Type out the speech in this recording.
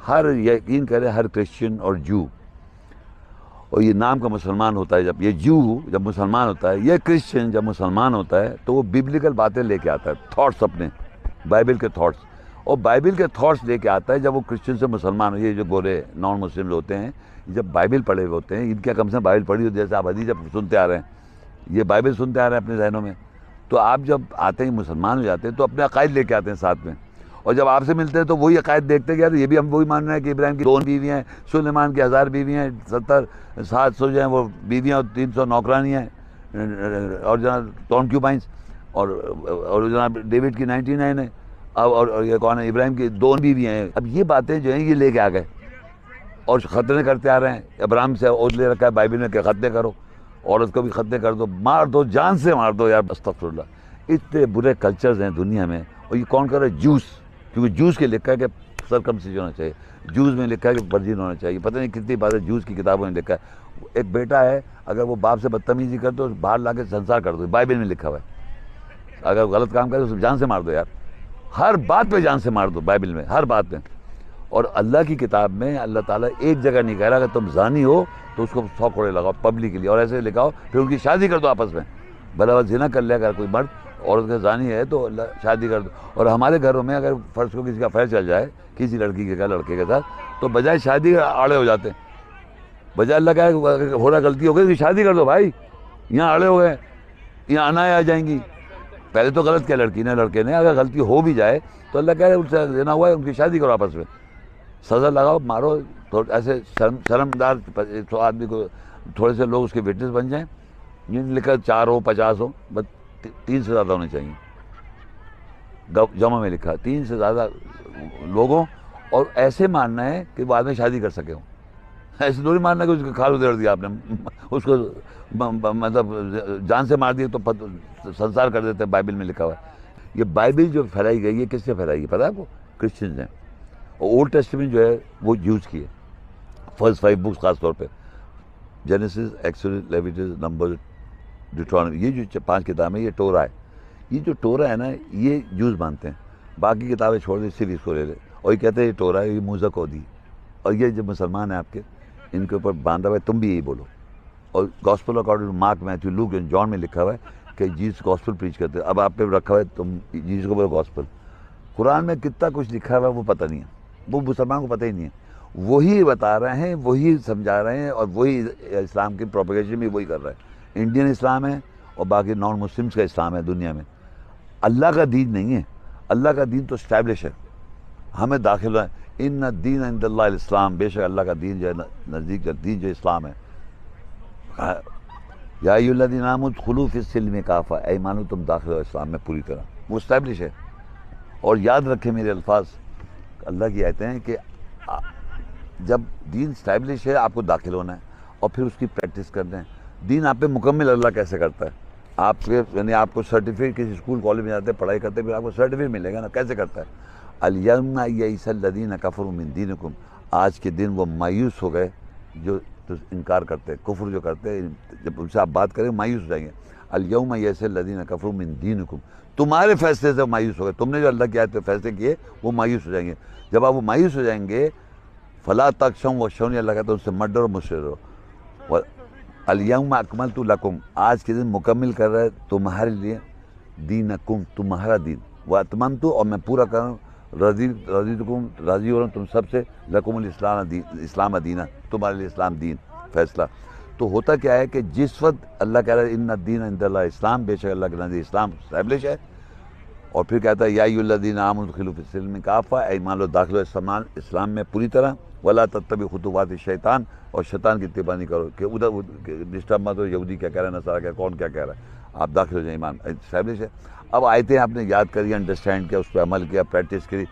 ہر یقین کرے ہر کرسچن اور جو، اور یہ نام کا مسلمان ہوتا ہے، جب یہ جو جب مسلمان ہوتا ہے، یہ کرسچن جب مسلمان ہوتا ہے تو وہ بیبلیکل باتیں لے کے آتا ہے، تھاٹس اپنے بائبل کے تھاٹس، اور بائبل کے تھاٹس لے کے آتا ہے جب وہ کرسچن سے مسلمان ہو۔ یہ جو گورے نان مسلم ہوتے ہیں جب بائبل پڑھے ہوئے ہوتے ہیں، ان کے کم سے بائبل پڑھی ہوتی ہے، جیسے آپ حدیث جب سنتے آ رہے ہیں، یہ بائبل سنتے آ رہے ہیں اپنے ذہنوں میں، تو آپ جب آتے ہیں مسلمان ہو جاتے ہیں تو اپنے عقائد لے کے آتے ہیں ساتھ میں، اور جب آپ سے ملتے ہیں تو وہی عقائد دیکھتے ہیں کہ یار یہ بھی ہم وہی مان رہے ہیں کہ ابراہیم کی 2 بیویاں ہیں، سلیمان کی 1000 بیویاں ہیں، 700 جو ہیں وہ بیویاں اور 300 نوکرانی ہیں، اور جناب کانکیوبائنس، اور جناب ڈیوڈ کی 99 ہے، اور یہ کون ہے، ابراہیم کی 2 بیویاں ہیں۔ اب یہ باتیں جو ہیں یہ لے کے آ گئے اور ختنے کرتے آ رہے ہیں۔ ابراہیم سے عہد لے رکھا ہے بائبل میں کہ ختنے کرو، عورت کو بھی ختنے کر دو، مار دو، جان سے مار دو، یار استغفر اللہ۔ اتنے برے کلچرز ہیں دنیا میں، اور یہ کون کر رہا ہے؟ جوس، کیونکہ جوس کے لکھا ہے کہ سرکمسیجن ہونا چاہیے، جوز میں لکھا ہے کہ ورجن ہونا چاہیے، پتہ نہیں کتنی باتیں جوز کی کتابوں میں لکھا ہے۔ ایک بیٹا ہے اگر وہ باپ سے بدتمیزی کر دو باہر لا کے سنسار کر دو، بائبل میں لکھا ہوا ہے۔ اگر غلط کام کرے تو جان سے مار دو، یار ہر بات پہ جان سے مار دو، بائبل میں ہر بات پہ۔ اور اللہ کی کتاب میں اللہ تعالیٰ ایک جگہ نہیں کہہ رہا کہ تم زانی ہو تو اس کو 100 کوڑے لگاؤ پبلکلی، اور ایسے لکھاؤ پھر ان کی شادی کر دو آپس میں، بھلا زنا کر لے اگر کوئی مرد عورت کا زانی ہے تو شادی کر دو۔ اور ہمارے گھروں میں اگر فرض کو کسی کا افیئر چل جائے کسی لڑکی کے لڑکے کے ساتھ، تو بجائے شادی آڑے ہو جاتے ہیں، بجائے اللہ کا ہو رہا غلطی ہو گئی شادی کر دو بھائی، یہاں آڑے ہو گئے، یہاں آنا آ جائیں گی۔ پہلے تو غلط کیا لڑکی نے لڑکے نے، اگر غلطی ہو بھی جائے تو اللہ کہہ رہے ان سے دینا ہوا ہے، ان کی شادی کرو آپس میں، سزا لگاؤ، مارو، ایسے شرمدار آدمی کو تھوڑے سے لوگ اس کے وٹنس بن جائیں۔ یہ لکھا 4 ہو 50 ہو، بس 3 سے زیادہ ہونے چاہیے، جمع میں لکھا 3 سے زیادہ لوگوں، اور ایسے ماننا ہے کہ بعد میں شادی کر سکے ہوں، ایسے تھوڑی ماننا کہ اس کا کھال ادھیڑ دیا آپ نے، اس کو مطلب جان سے مار دیا تو سنسار کر دیتے ہیں، بائبل میں لکھا ہوا ہے۔ یہ بائبل جو پھیلائی گئی ہے کس سے پھیلائی گئی پتہ ہے آپ کو؟ کرسچنز ہیں، اور اولڈ ٹیسٹمنٹ جو ہے وہ جوز کی ہے، فرسٹ 5 بکس خاص طور پہ، جینیسس، ایکسوڈس، لیویٹس، نمبر، ڈیوٹرانومی، یہ جو 5 کتابیں یہ ٹورا ہے، یہ جو ٹورا ہے نا یہ جوز مانتے ہیں، باقی کتابیں چھوڑ دیں صرف اس کو لے لیں، اور یہ کہتے ہیں یہ ٹورا ہے، یہ موسیٰ کو دی، اور یہ جو مسلمان ہیں آپ کے ان کے اوپر باندھا ہوا ہے، تم بھی یہی بولو۔ اور gospel according to Mark, Matthew, Luke and John میں لکھا ہوا ہے کہ جیسس گاسپل پریچ کرتے ہیں، اب آپ پہ رکھا ہوا ہے تم جیسس کو بولو گاسپل۔ قرآن میں کتنا کچھ لکھا ہوا ہے وہ پتہ نہیں ہے، وہ مسلمان کو پتہ ہی نہیں ہے، وہی بتا رہے ہیں، وہی سمجھا رہے ہیں، اور وہی اسلام کی پروپیگیشن بھی وہی کر رہے ہیں۔ انڈین اسلام ہے اور باقی نان مسلمس کا اسلام ہے دنیا میں، اللہ کا دین نہیں ہے۔ اللہ کا دین تو اسٹیبلش ہے، ہمیں داخل ہے، ان الدین عند اللہ الاسلام، بے شک اللہ کا دین جو ہے نزدیک کا دین جو اسلام ہے۔ یا ایھا الذین آمنوا ادخلوا فی السلم کافہ، اے ایمانو تم داخل ہو اسلام میں پوری طرح، وہ اسٹیبلش ہے۔ اور یاد رکھیں میرے الفاظ، اللہ کی آیتیں ہیں کہ جب دین اسٹیبلش ہے آپ کو داخل ہونا ہے اور پھر اس کی پریکٹس کرنا ہے۔ دین آپ پہ مکمل اللہ کیسے کرتا ہے؟ آپ کے یعنی آپ کو سرٹیفکیٹ کسی اسکول کالج میں جاتے پڑھائی کرتے پھر آپ کو سرٹیفکیٹ ملے گا نا، کیسے کرتا ہے؟ الیوم یئس الذین کفروا من دینکم، آج کے دن وہ مایوس ہو گئے جو انکار کرتے ہیں، کفر جو کرتے ہیں، جب ان سے آپ بات کریں مایوس ہو جائیں گے۔ الیوم یئس الذین کفروا من دینکم، تمہارے فیصلے سے مایوس ہو گئے، تم نے جو اللہ کی آیت پہ فیصلے کیے وہ مایوس ہو جائیں گے۔ جب آپ وہ مایوس ہو جائیں گے، فلا تخشوهم واخشونی، اللہ کہتا ہے ان سے مت ڈرو، مجھ سے ڈرو۔ الیوم اکملت لکم، آج کے دن مکمل کر رہا ہے تمہارے لیے دینکم، تمہارا دین، واتممت، اور میں پورا کر رہا ہوں، رضیتکم، راضی ہو رہا ہوں تم سب سے، لکم الاسلام دینا، تمہارے لیے اسلام دین فیصلہ۔ تو ہوتا کیا ہے کہ جس وقت اللہ کہہ رہا ہے ان الدین عند اللہ اسلام، بے شک اللہ کے نزدیک اسلام اسٹیبلش ہے، اور پھر کہتا ہے یا ایھا الذین آمنوا ادخلوا فی السلم کافہ، اے ایمان لو داخل ہو اسلام میں پوری طرح، ولا تتبعوا خطوات الشیطان، اور شیطان کی اتباع نہیں کرو کہ ادھر ڈسٹرب مت ہو، یہودی کیا کہہ رہا ہے، نصارہ کیا، کون کیا کہہ رہا ہے، آپ داخل ہو جائیں، ایمان اسٹیبلش ہے۔ اب آیتیں آپ نے یاد کری، انڈرسٹینڈ کیا، اس پہ عمل کیا، پریکٹس کری،